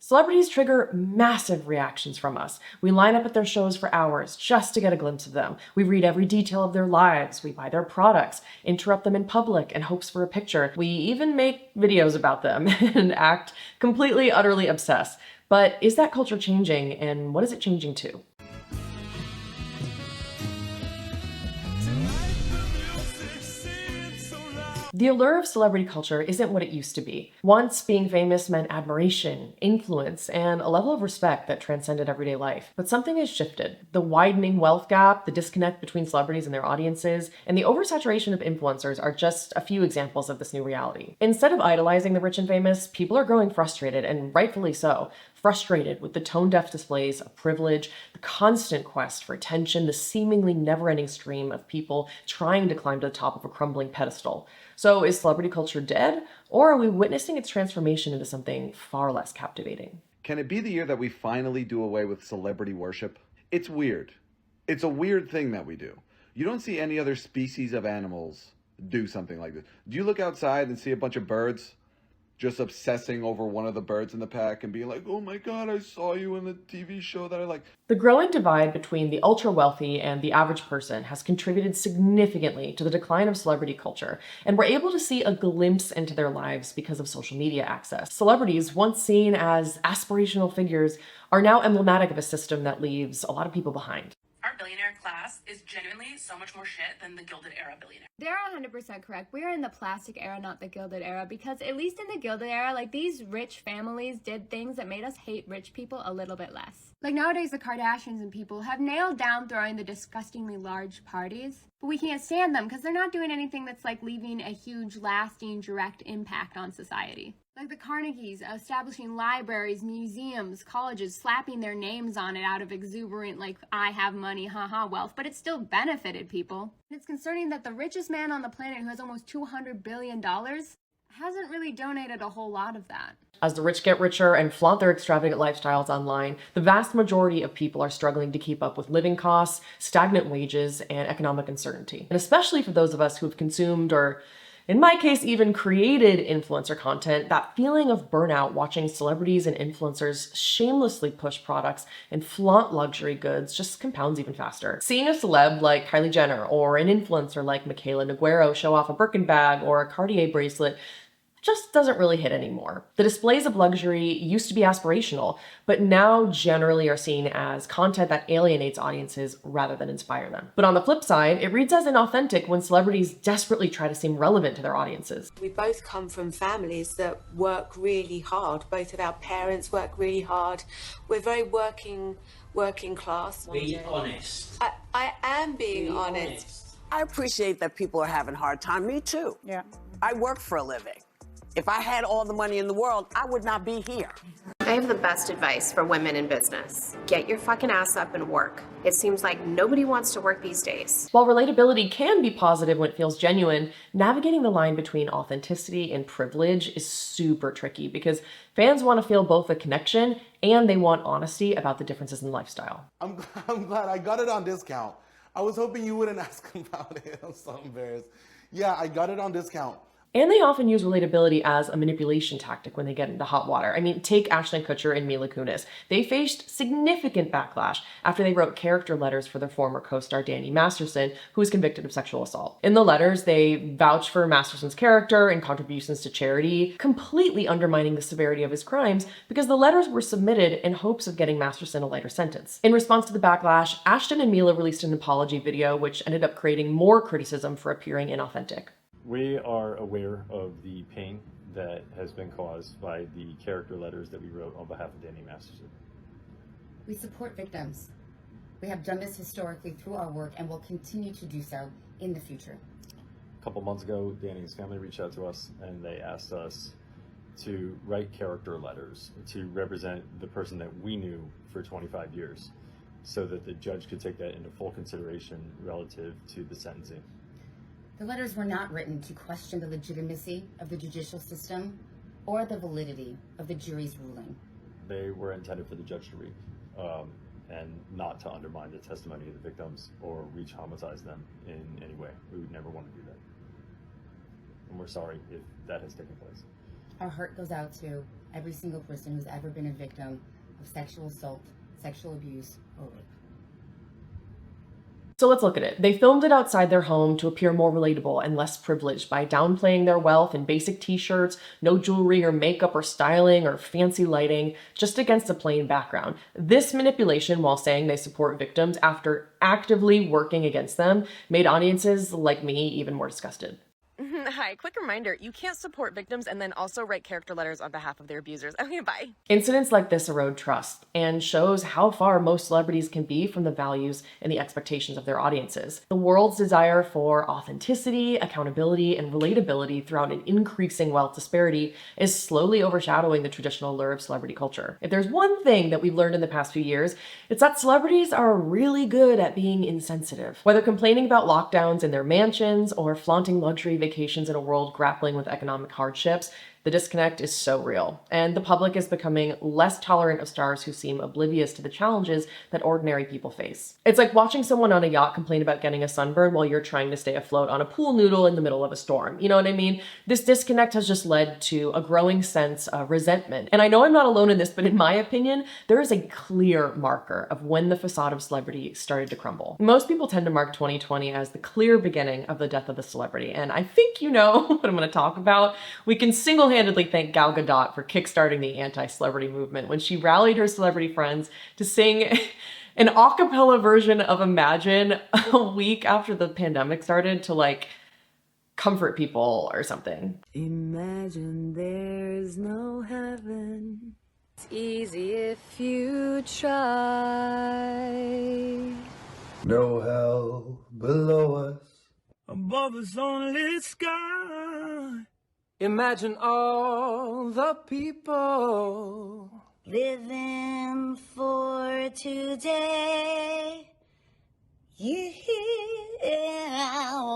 Celebrities trigger massive reactions from us. We line up at their shows for hours just to get a glimpse of them. We read every detail of their lives. We buy their products, interrupt them in public in hopes for a picture. We even make videos about them and act completely, utterly obsessed. But is that culture changing, and what is it changing to? The allure of celebrity culture isn't what it used to be. Once, being famous meant admiration, influence, and a level of respect that transcended everyday life. But something has shifted. The widening wealth gap, the disconnect between celebrities and their audiences, and the oversaturation of influencers are just a few examples of this new reality. Instead of idolizing the rich and famous, people are growing frustrated, and rightfully so. Frustrated with the tone-deaf displays of privilege, the constant quest for attention, the seemingly never-ending stream of people trying to climb to the top of a crumbling pedestal. So is celebrity culture dead, or are we witnessing its transformation into something far less captivating? Can it be the year that we finally do away with celebrity worship? It's weird. It's a weird thing that we do. You don't see any other species of animals do something like this. Do you look outside and see a bunch of birds just obsessing over one of the birds in the pack and being like, oh my God, I saw you in the TV show that I like? The growing divide between the ultra-wealthy and the average person has contributed significantly to the decline of celebrity culture, and we're able to see a glimpse into their lives because of social media access. Celebrities, once seen as aspirational figures, are now emblematic of a system that leaves a lot of people behind. Our billionaire class is genuinely so much more shit than the Gilded Era billionaire. They're 100% correct. We are in the plastic era, not the Gilded Era, because at least in the Gilded Era, like, these rich families did things that made us hate rich people a little bit less. Like, nowadays the Kardashians and people have nailed down throwing the disgustingly large parties, but we can't stand them because they're not doing anything that's like leaving a huge, lasting, direct impact on society. Like the Carnegies establishing libraries, museums, colleges, slapping their names on it out of exuberant, like, I have money, haha, wealth, but it still benefited people. And it's concerning that the richest man on the planet, who has almost $200 billion, hasn't really donated a whole lot of that. As the rich get richer and flaunt their extravagant lifestyles online, the vast majority of people are struggling to keep up with living costs, stagnant wages, and economic uncertainty. And especially for those of us who have consumed, or in my case, even created influencer content, that feeling of burnout watching celebrities and influencers shamelessly push products and flaunt luxury goods just compounds even faster. Seeing a celeb like Kylie Jenner or an influencer like Michaela Nogueiro show off a Birkin bag or a Cartier bracelet just doesn't really hit anymore. The displays of luxury used to be aspirational, but now generally are seen as content that alienates audiences rather than inspire them. But on the flip side, it reads as inauthentic when celebrities desperately try to seem relevant to their audiences. We both come from families that work really hard. Both of our parents work really hard. We're very working class. Be honest. I am being honest. I appreciate that people are having a hard time. Me too. Yeah. I work for a living. If I had all the money in the world, I would not be here. I have the best advice for women in business. Get your fucking ass up and work. It seems like nobody wants to work these days. While relatability can be positive when it feels genuine, navigating the line between authenticity and privilege is super tricky because fans want to feel both a connection and they want honesty about the differences in lifestyle. I'm glad I got it on discount. I was hoping you wouldn't ask about it. I'm so embarrassed. Yeah, I got it on discount. And they often use relatability as a manipulation tactic when they get into hot water. I mean, take Ashton Kutcher and Mila Kunis. They faced significant backlash after they wrote character letters for their former co-star Danny Masterson, who was convicted of sexual assault. In the letters, they vouched for Masterson's character and contributions to charity, completely undermining the severity of his crimes because the letters were submitted in hopes of getting Masterson a lighter sentence. In response to the backlash, Ashton and Mila released an apology video, which ended up creating more criticism for appearing inauthentic. We are aware of the pain that has been caused by the character letters that we wrote on behalf of Danny Masterson. We support victims. We have done this historically through our work and will continue to do so in the future. A couple months ago, Danny's family reached out to us and they asked us to write character letters to represent the person that we knew for 25 years so that the judge could take that into full consideration relative to the sentencing. The letters were not written to question the legitimacy of the judicial system or the validity of the jury's ruling. They were intended for the judge to read and not to undermine the testimony of the victims or re-traumatize them in any way. We would never want to do that. And we're sorry if that has taken place. Our heart goes out to every single person who's ever been a victim of sexual assault, sexual abuse, or rape. So let's look at it. They filmed it outside their home to appear more relatable and less privileged by downplaying their wealth in basic t-shirts, no jewelry or makeup or styling or fancy lighting, just against a plain background. This manipulation, while saying they support victims after actively working against them, made audiences like me even more disgusted. Hi, quick reminder, you can't support victims and then also write character letters on behalf of their abusers. Okay, bye. Incidents like this erode trust and shows how far most celebrities can be from the values and the expectations of their audiences. The world's desire for authenticity, accountability, and relatability throughout an increasing wealth disparity is slowly overshadowing the traditional allure of celebrity culture. If there's one thing that we've learned in the past few years, it's that celebrities are really good at being insensitive. Whether complaining about lockdowns in their mansions or flaunting luxury vacations in a world grappling with economic hardships, the disconnect is so real, and the public is becoming less tolerant of stars who seem oblivious to the challenges that ordinary people face. It's like watching someone on a yacht complain about getting a sunburn while you're trying to stay afloat on a pool noodle in the middle of a storm. You know what I mean? This disconnect has just led to a growing sense of resentment. And I know I'm not alone in this, but in my opinion, there is a clear marker of when the facade of celebrity started to crumble. Most people tend to mark 2020 as the clear beginning of the death of the celebrity, and I think you know what I'm going to talk about. We can single-handedly thank Gal Gadot for kickstarting the anti-celebrity movement when she rallied her celebrity friends to sing an a cappella version of Imagine a week after the pandemic started to like comfort people or something. Imagine there's no heaven. It's easy if you try. No hell below us. Above us only sky. Imagine all the people living for today. Yeah.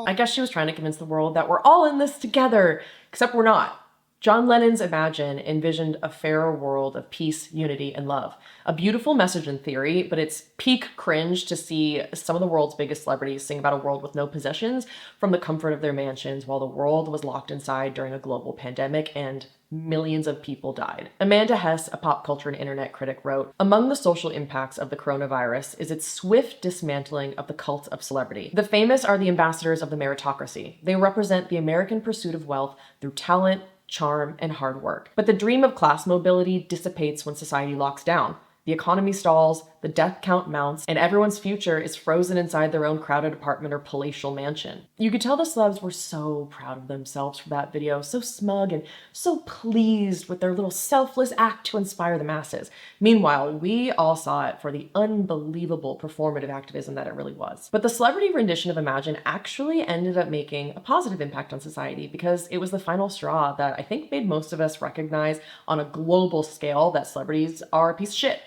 I guess she was trying to convince the world that we're all in this together, except we're not. John Lennon's Imagine envisioned a fairer world of peace, unity, and love. A beautiful message in theory, but it's peak cringe to see some of the world's biggest celebrities sing about a world with no possessions from the comfort of their mansions while the world was locked inside during a global pandemic and millions of people died. Amanda Hess, a pop culture and internet critic, wrote, "Among the social impacts of the coronavirus is its swift dismantling of the cult of celebrity. The famous are the ambassadors of the meritocracy. They represent the American pursuit of wealth through talent, charm, and hard work. But the dream of class mobility dissipates when society locks down. The economy stalls, the death count mounts, and everyone's future is frozen inside their own crowded apartment or palatial mansion." You could tell the celebs were so proud of themselves for that video, so smug and so pleased with their little selfless act to inspire the masses. Meanwhile, we all saw it for the unbelievable performative activism that it really was. But the celebrity rendition of Imagine actually ended up making a positive impact on society because it was the final straw that I think made most of us recognize on a global scale that celebrities are a piece of shit.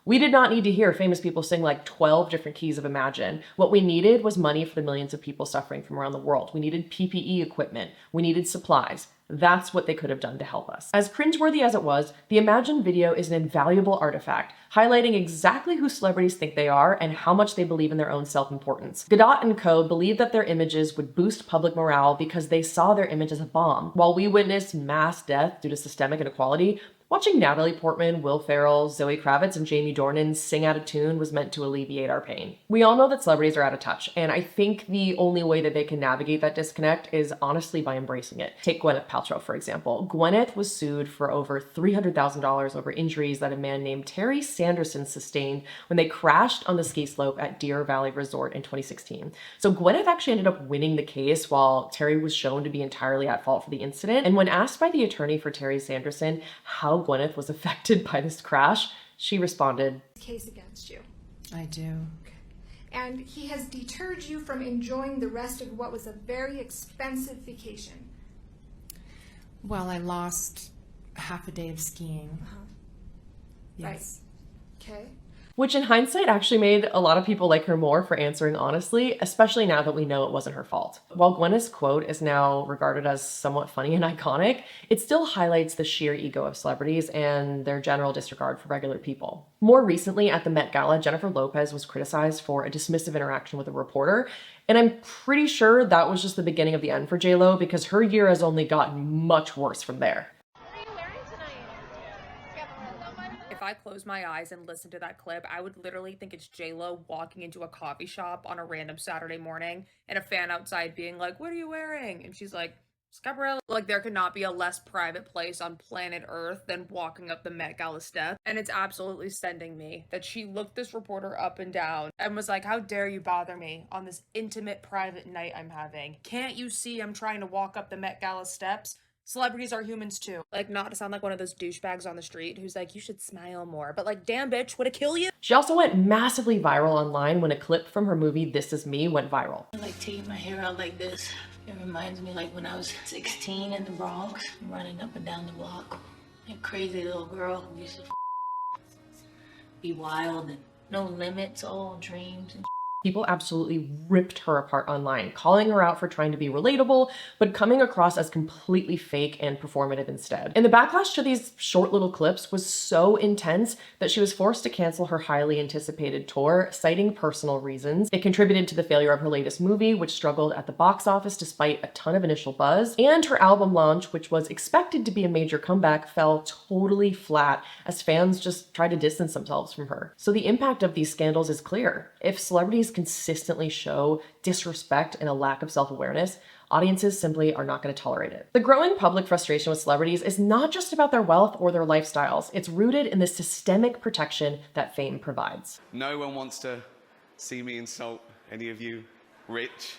We did not need to hear famous people sing like 12 different keys of Imagine. What we needed was money for the millions of people suffering from around the world. We needed PPE equipment. We needed supplies. That's what they could have done to help us. As cringeworthy as it was, the Imagine video is an invaluable artifact, highlighting exactly who celebrities think they are and how much they believe in their own self-importance. Gadot and co. believed that their images would boost public morale because they saw their image as a bomb. While we witnessed mass death due to systemic inequality, watching Natalie Portman, Will Ferrell, Zoe Kravitz, and Jamie Dornan sing out of tune was meant to alleviate our pain. We all know that celebrities are out of touch, and I think the only way that they can navigate that disconnect is honestly by embracing it. Take Gwyneth Paltrow, for example. Gwyneth was sued for over $300,000 over injuries that a man named Terry Sanderson sustained when they crashed on the ski slope at Deer Valley Resort in 2016. So Gwyneth actually ended up winning the case while Terry was shown to be entirely at fault for the incident. And when asked by the attorney for Terry Sanderson how Gwyneth was affected by this crash, she responded, "Case against you." I do. And he has deterred you from enjoying the rest of what was a very expensive vacation. Well, I lost half a day of skiing. Yes. Right. Okay. Which in hindsight actually made a lot of people like her more for answering honestly, especially now that we know it wasn't her fault. While Gwyneth's quote is now regarded as somewhat funny and iconic, it still highlights the sheer ego of celebrities and their general disregard for regular people. More recently at the Met Gala, Jennifer Lopez was criticized for a dismissive interaction with a reporter, and I'm pretty sure that was just the beginning of the end for J.Lo because her year has only gotten much worse from there. What are you wearing tonight? I close my eyes and listen to that clip, I would literally think it's J-Lo walking into a coffee shop on a random Saturday morning and a fan outside being like, "What are you wearing?" And she's like, "Scaparella." Like, there could not be a less private place on planet Earth than walking up the Met Gala steps. And it's absolutely sending me that she looked this reporter up and down and was like, "How dare you bother me on this intimate private night I'm having? Can't you see I'm trying to walk up the Met Gala steps? Celebrities are humans too." Like, not to sound like one of those douchebags on the street who's like, "You should smile more," but like, damn bitch, would it kill you? She also went massively viral online when a clip from her movie This Is Me went viral. I like taking my hair out like this. It reminds me like when I was 16 in the Bronx, running up and down the block. A crazy little girl who used to be wild and no limits, all dreams and People absolutely ripped her apart online, calling her out for trying to be relatable, but coming across as completely fake and performative instead. And the backlash to these short little clips was so intense that she was forced to cancel her highly anticipated tour, citing personal reasons. It contributed to the failure of her latest movie, which struggled at the box office despite a ton of initial buzz. And her album launch, which was expected to be a major comeback, fell totally flat as fans just tried to distance themselves from her. So the impact of these scandals is clear. If celebrities consistently show disrespect and a lack of self-awareness, audiences simply are not going to tolerate it. The growing public frustration with celebrities is not just about their wealth or their lifestyles. It's rooted in the systemic protection that fame provides. No one wants to see me insult any of you rich,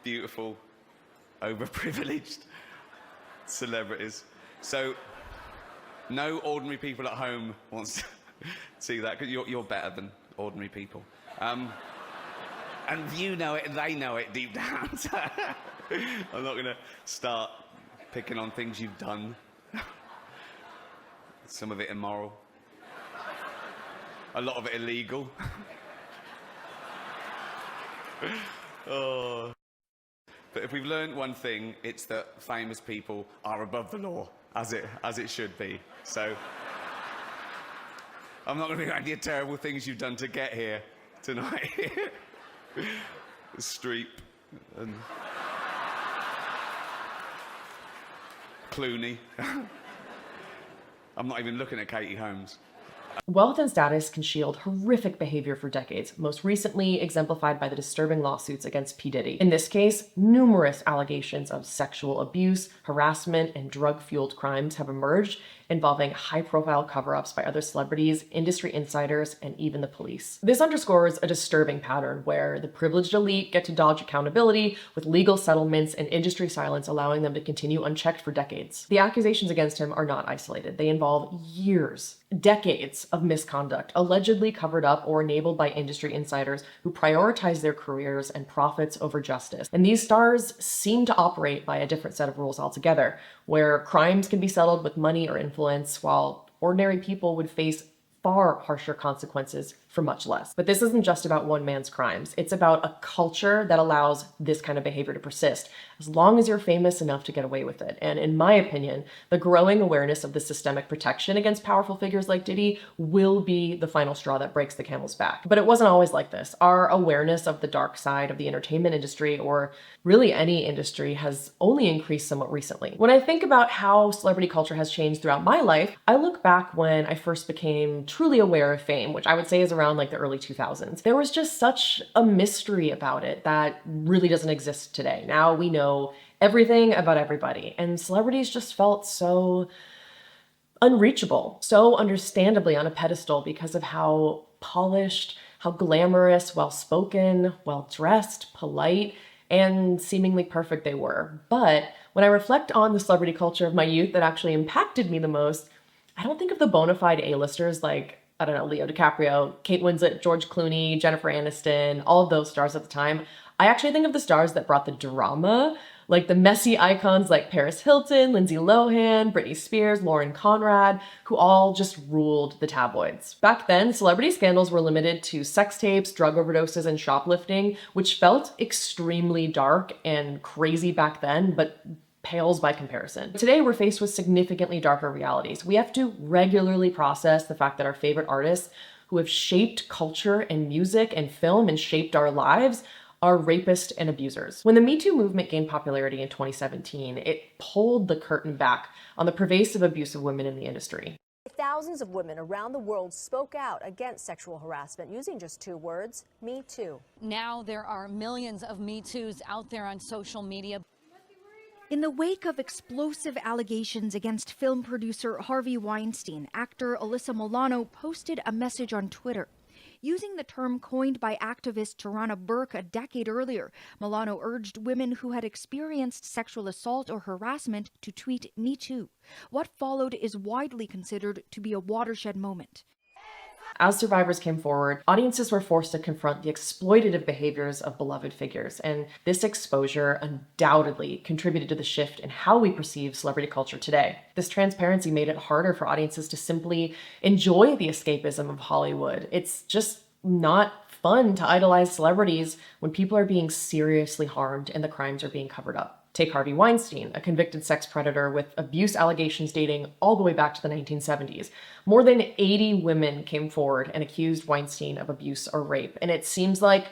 beautiful, overprivileged celebrities. So no ordinary people at home wants to see that, because you're better than ordinary people. And you know it, and they know it deep down. So I'm not going to start picking on things you've done. Some of it immoral. A lot of it illegal. Oh. But if we've learned one thing, it's that famous people are above the law, as it should be. So I'm not going to be any terrible things you've done to get here tonight. Streep and Clooney. I'm not even looking at Katie Holmes. Wealth and status can shield horrific behavior for decades, most recently exemplified by the disturbing lawsuits against P. Diddy. In this case, numerous allegations of sexual abuse, harassment, and drug-fueled crimes have emerged, involving high-profile cover-ups by other celebrities, industry insiders, and even the police. This underscores a disturbing pattern where the privileged elite get to dodge accountability with legal settlements and industry silence allowing them to continue unchecked for decades. The accusations against him are not isolated. They involve years, decades of misconduct, allegedly covered up or enabled by industry insiders who prioritize their careers and profits over justice. And these stars seem to operate by a different set of rules altogether, where crimes can be settled with money or influence, while ordinary people would face far harsher consequences for much less. But this isn't just about one man's crimes. It's about a culture that allows this kind of behavior to persist, as long as you're famous enough to get away with it. And in my opinion, the growing awareness of the systemic protection against powerful figures like Diddy will be the final straw that breaks the camel's back. But it wasn't always like this. Our awareness of the dark side of the entertainment industry, or really any industry, has only increased somewhat recently. When I think about how celebrity culture has changed throughout my life, I look back when I first became truly aware of fame, which I would say is around like the early 2000s. There was just such a mystery about it that really doesn't exist today. Now we know everything about everybody, and celebrities just felt so unreachable, so understandably on a pedestal because of how polished, how glamorous, well-spoken, well-dressed, polite, and seemingly perfect they were. But when I reflect on the celebrity culture of my youth that actually impacted me the most, I don't think of the bona fide A-listers like, I don't know, Leo DiCaprio, Kate Winslet, George Clooney, Jennifer Aniston, all of those stars at the time. I actually think of the stars that brought the drama, like the messy icons like Paris Hilton, Lindsay Lohan, Britney Spears, Lauren Conrad, who all just ruled the tabloids. Back then, celebrity scandals were limited to sex tapes, drug overdoses, and shoplifting, which felt extremely dark and crazy back then, but pales by comparison. Today, we're faced with significantly darker realities. We have to regularly process the fact that our favorite artists, who have shaped culture and music and film and shaped our lives, are rapists and abusers. When the Me Too movement gained popularity in 2017, it pulled the curtain back on the pervasive abuse of women in the industry. Thousands of women around the world spoke out against sexual harassment using just 2 words, Me Too. Now there are millions of Me Too's out there on social media. In the wake of explosive allegations against film producer Harvey Weinstein, actor Alyssa Milano posted a message on Twitter. Using the term coined by activist Tarana Burke a decade earlier, Milano urged women who had experienced sexual assault or harassment to tweet Me Too. What followed is widely considered to be a watershed moment. As survivors came forward, audiences were forced to confront the exploitative behaviors of beloved figures, and this exposure undoubtedly contributed to the shift in how we perceive celebrity culture today. This transparency made it harder for audiences to simply enjoy the escapism of Hollywood. It's just not fun to idolize celebrities when people are being seriously harmed and the crimes are being covered up. Take Harvey Weinstein, a convicted sex predator with abuse allegations dating all the way back to the 1970s. More than 80 women came forward and accused Weinstein of abuse or rape, and it seems like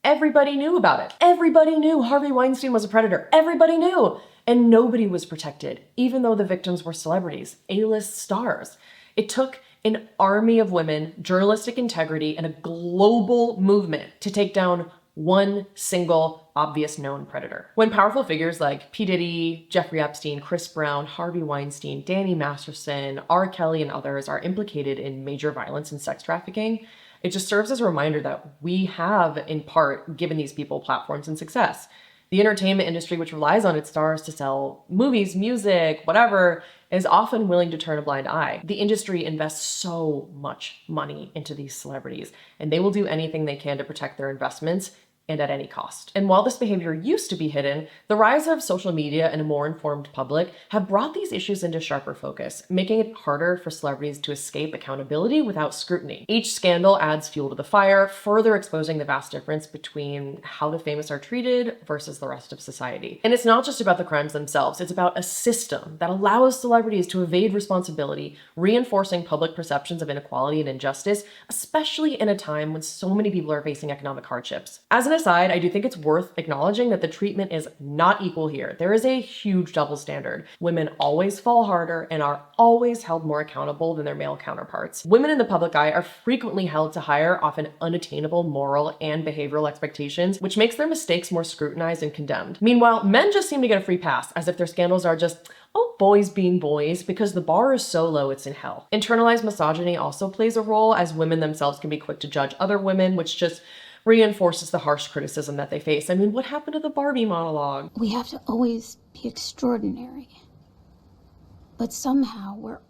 everybody knew about it. Everybody knew Harvey Weinstein was a predator. Everybody knew. And nobody was protected, even though the victims were celebrities, A-list stars. It took an army of women, journalistic integrity, and a global movement to take down one single obvious known predator. When powerful figures like P. Diddy, Jeffrey Epstein, Chris Brown, Harvey Weinstein, Danny Masterson, R. Kelly, and others are implicated in major violence and sex trafficking, it just serves as a reminder that we have, in part, given these people platforms and success. The entertainment industry, which relies on its stars to sell movies, music, whatever, is often willing to turn a blind eye. The industry invests so much money into these celebrities, and they will do anything they can to protect their investments, and at any cost. And while this behavior used to be hidden, the rise of social media and a more informed public have brought these issues into sharper focus, making it harder for celebrities to escape accountability without scrutiny. Each scandal adds fuel to the fire, further exposing the vast difference between how the famous are treated versus the rest of society. And it's not just about the crimes themselves, it's about a system that allows celebrities to evade responsibility, reinforcing public perceptions of inequality and injustice, especially in a time when so many people are facing economic hardships. As an aside, I do think it's worth acknowledging that the treatment is not equal here. There is a huge double standard. Women always fall harder and are always held more accountable than their male counterparts. Women in the public eye are frequently held to higher, often unattainable moral and behavioral expectations, which makes their mistakes more scrutinized and condemned. Meanwhile, men just seem to get a free pass, as if their scandals are just, oh, boys being boys, because the bar is so low it's in hell. Internalized misogyny also plays a role, as women themselves can be quick to judge other women, which just reinforces the harsh criticism that they face. I mean, what happened to the Barbie monologue? We have to always be extraordinary. But somehow we're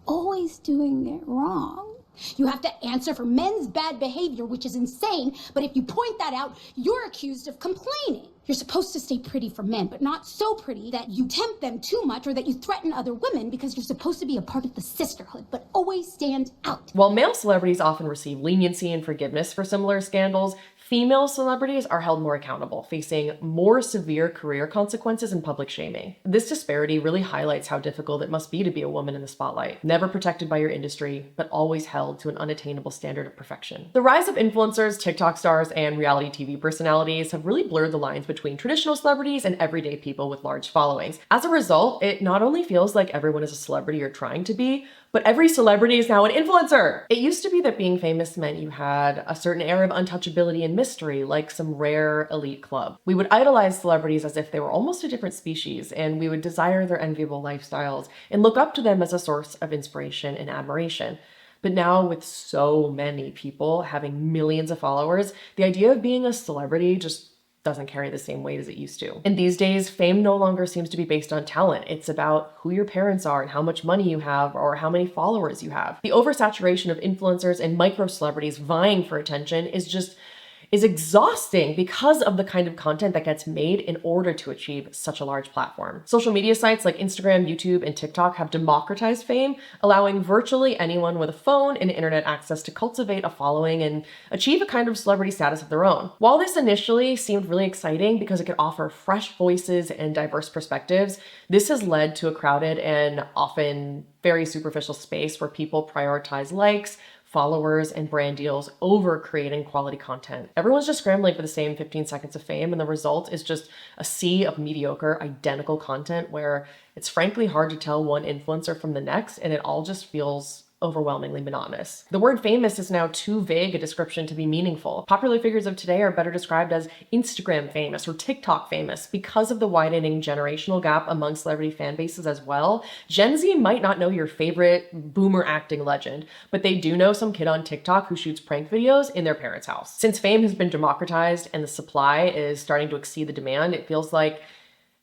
always doing it wrong. You have to answer for men's bad behavior, which is insane, but if you point that out, you're accused of complaining. You're supposed to stay pretty for men, but not so pretty that you tempt them too much or that you threaten other women, because you're supposed to be a part of the sisterhood, but always stand out. While male celebrities often receive leniency and forgiveness for similar scandals, female celebrities are held more accountable, facing more severe career consequences and public shaming. This disparity really highlights how difficult it must be to be a woman in the spotlight, never protected by your industry, but always held to an unattainable standard of perfection. The rise of influencers, TikTok stars, and reality TV personalities have really blurred the lines between traditional celebrities and everyday people with large followings. As a result, it not only feels like everyone is a celebrity or trying to be, but every celebrity is now an influencer. It used to be that being famous meant you had a certain air of untouchability and mystery, like some rare elite club. We would idolize celebrities as if they were almost a different species, and we would desire their enviable lifestyles and look up to them as a source of inspiration and admiration. But now, with so many people having millions of followers, the idea of being a celebrity just doesn't carry the same weight as it used to. And these days, fame no longer seems to be based on talent. It's about who your parents are and how much money you have or how many followers you have. The oversaturation of influencers and micro celebrities vying for attention is exhausting because of the kind of content that gets made in order to achieve such a large platform. Social media sites like Instagram, YouTube, and TikTok have democratized fame, allowing virtually anyone with a phone and internet access to cultivate a following and achieve a kind of celebrity status of their own. While this initially seemed really exciting because it could offer fresh voices and diverse perspectives, this has led to a crowded and often very superficial space where people prioritize likes, followers, and brand deals over creating quality content. Everyone's just scrambling for the same 15 seconds of fame, and the result is just a sea of mediocre, identical content where it's frankly hard to tell one influencer from the next, and it all just feels overwhelmingly monotonous. The word famous is now too vague a description to be meaningful. Popular figures of today are better described as Instagram famous or TikTok famous because of the widening generational gap among celebrity fan bases as well. Gen Z might not know your favorite boomer acting legend, but they do know some kid on TikTok who shoots prank videos in their parents' house. Since fame has been democratized and the supply is starting to exceed the demand, it feels like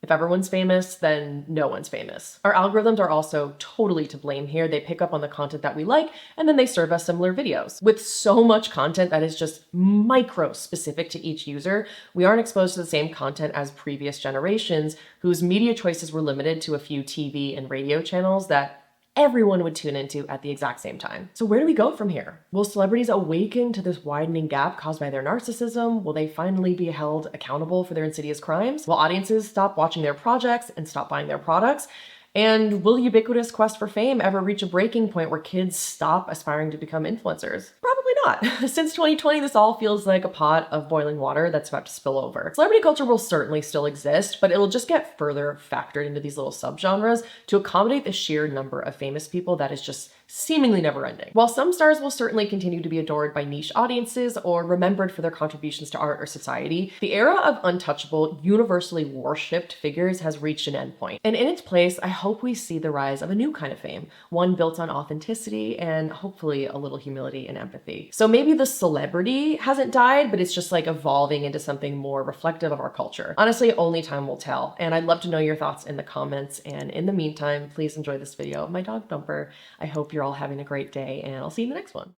if everyone's famous, then no one's famous. Our algorithms are also totally to blame here. They pick up on the content that we like, and then they serve us similar videos. With so much content that is just micro specific to each user, we aren't exposed to the same content as previous generations whose media choices were limited to a few TV and radio channels that everyone would tune into at the exact same time. So where do we go from here? Will celebrities awaken to this widening gap caused by their narcissism? Will they finally be held accountable for their insidious crimes? Will audiences stop watching their projects and stop buying their products? And will ubiquitous quest for fame ever reach a breaking point where kids stop aspiring to become influencers? Probably not. Since 2020, this all feels like a pot of boiling water that's about to spill over. Celebrity culture will certainly still exist, but it'll just get further factored into these little subgenres to accommodate the sheer number of famous people that is just seemingly never ending. While some stars will certainly continue to be adored by niche audiences or remembered for their contributions to art or society, the era of untouchable, universally worshipped figures has reached an endpoint. And in its place, I hope we see the rise of a new kind of fame, one built on authenticity and hopefully a little humility and empathy. So maybe the celebrity hasn't died, but it's just like evolving into something more reflective of our culture. Honestly, only time will tell. And I'd love to know your thoughts in the comments. And in the meantime, please enjoy this video of my dog Dumper. I hope you're all having a great day, and I'll see you in the next one.